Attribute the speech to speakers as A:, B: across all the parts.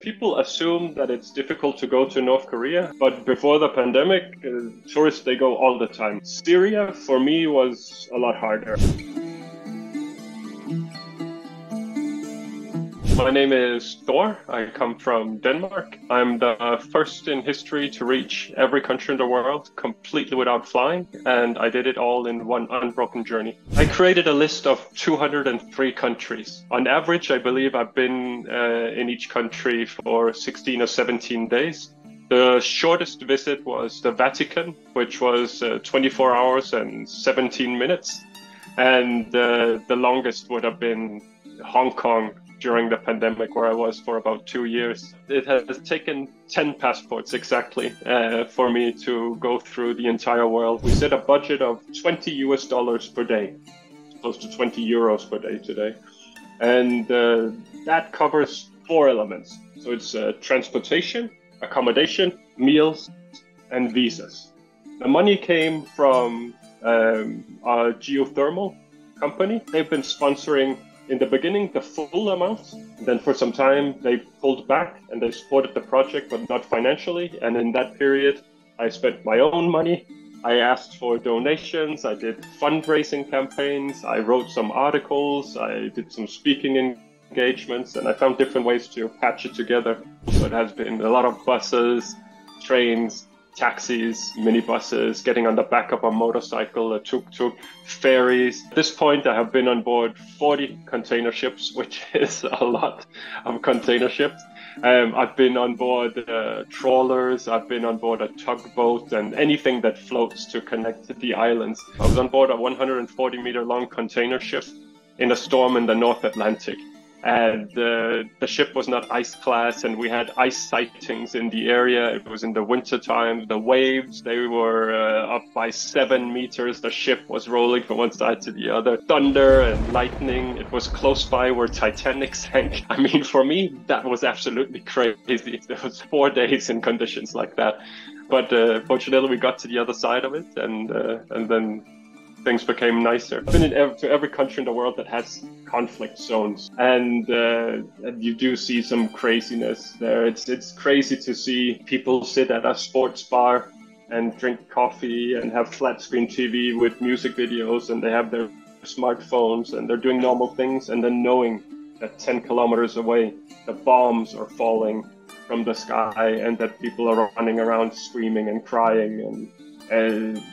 A: People assume that it's difficult to go to North Korea, but before the pandemic, tourists, they go all the time. Syria, for me, was a lot harder. My name is Thor. I come from Denmark. I'm the first in history to reach every country in the world completely without flying, and I did it all in one unbroken journey. I created a list of 203 countries. On average, I believe I've been in each country for 16 or 17 days. The shortest visit was the Vatican, which was 24 hours and 17 minutes. And the longest would have been Hong Kong during the pandemic, where I was for about 2 years. It has taken 10 passports exactly for me to go through the entire world. We set a budget of $20 per day, close to 20 euros per day today. And that covers 4 elements. So it's transportation, accommodation, meals, and visas. The money came from a geothermal company. They've been sponsoring in the beginning the full amount. Then for some time they pulled back and they supported the project, but not financially. And in that period, I spent my own money. I asked for donations. I did fundraising campaigns. I wrote some articles. I did some speaking engagements, and I found different ways to patch it together. So it has been a lot of buses, trains, taxis, minibuses, getting on the back of a motorcycle, a tuk-tuk, ferries. At this point, I have been on board 40 container ships, which is a lot of container ships. I've been on board trawlers, I've been on board a tugboat, and anything that floats to connect to the islands. I was on board a 140-meter long container ship in a storm in the North Atlantic. And the ship was not ice class, and we had ice sightings in the area. It was in the winter time. The waves, they were up by 7 meters. The ship was rolling from one side to the other. Thunder and lightning. It was close by where Titanic sank. I mean, for me, that was absolutely crazy. There was 4 days in conditions like that. But fortunately, we got to the other side of it, and then things became nicer. I've been to every country in the world that has conflict zones, and you do see some craziness there. It's crazy to see people sit at a sports bar and drink coffee and have flat screen TV with music videos, and they have their smartphones and they're doing normal things, and then knowing that 10 kilometers away the bombs are falling from the sky and that people are running around screaming and crying, and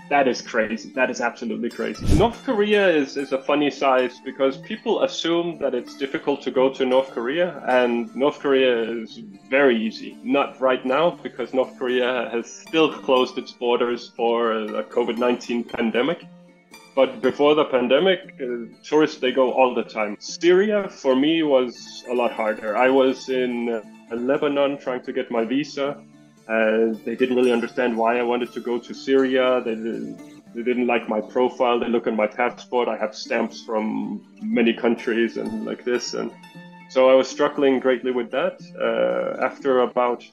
A: that is crazy. That is absolutely crazy. North Korea is a funny size because people assume that it's difficult to go to North Korea, and North Korea is very easy. Not right now, because North Korea has still closed its borders for the COVID-19 pandemic. But before the pandemic, tourists, they go all the time. Syria, for me, was a lot harder. I was in Lebanon trying to get my visa. They didn't really understand why I wanted to go to Syria. They didn't like my profile. They look at my passport. I have stamps from many countries and like this. And so I was struggling greatly with that. After about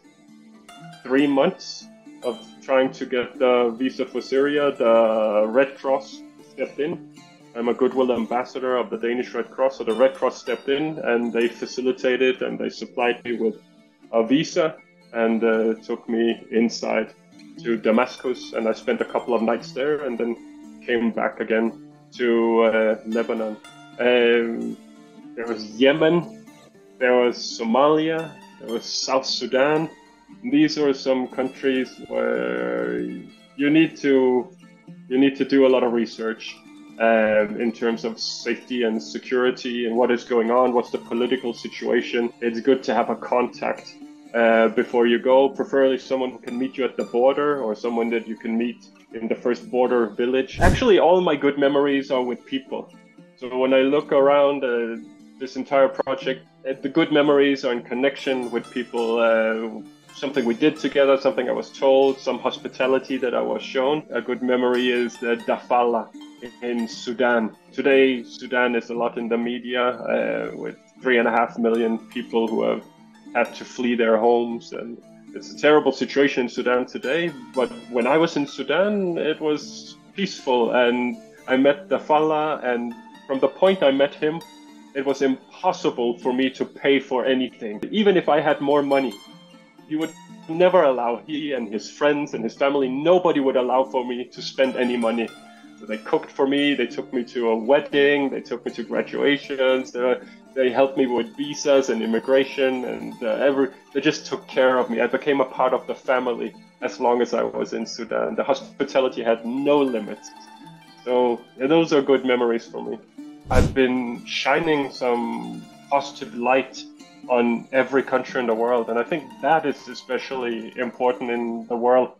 A: 3 months of trying to get the visa for Syria, the Red Cross stepped in. I'm a goodwill ambassador of the Danish Red Cross. So the Red Cross stepped in and they facilitated and they supplied me with a visa, and took me inside to Damascus, and I spent a couple of nights there and then came back again to Lebanon. There was Yemen, there was Somalia, there was South Sudan. These are some countries where you need to do a lot of research in terms of safety and security and what is going on, what's the political situation. It's good to have a contact before you go, preferably someone who can meet you at the border or someone that you can meet in the first border village. Actually, all my good memories are with people. So when I look around this entire project, the good memories are in connection with people, something we did together, something I was told, some hospitality that I was shown. A good memory is the Dafala in Sudan. Today, Sudan is a lot in the media with 3.5 million people who have had to flee their homes, and it's a terrible situation in Sudan today. But when I was in Sudan, it was peaceful, and I met Dafala, and from the point I met him It was impossible for me to pay for anything. Even if I had more money, he would never allow, he and his friends and his family, nobody would allow for me to spend any money. So they cooked for me, they took me to a wedding, they took me to graduations, they helped me with visas and immigration, and they just took care of me. I became a part of the family as long as I was in Sudan. The hospitality had no limits. So yeah, those are good memories for me. I've been shining some positive light on every country in the world, and I think that is especially important in the world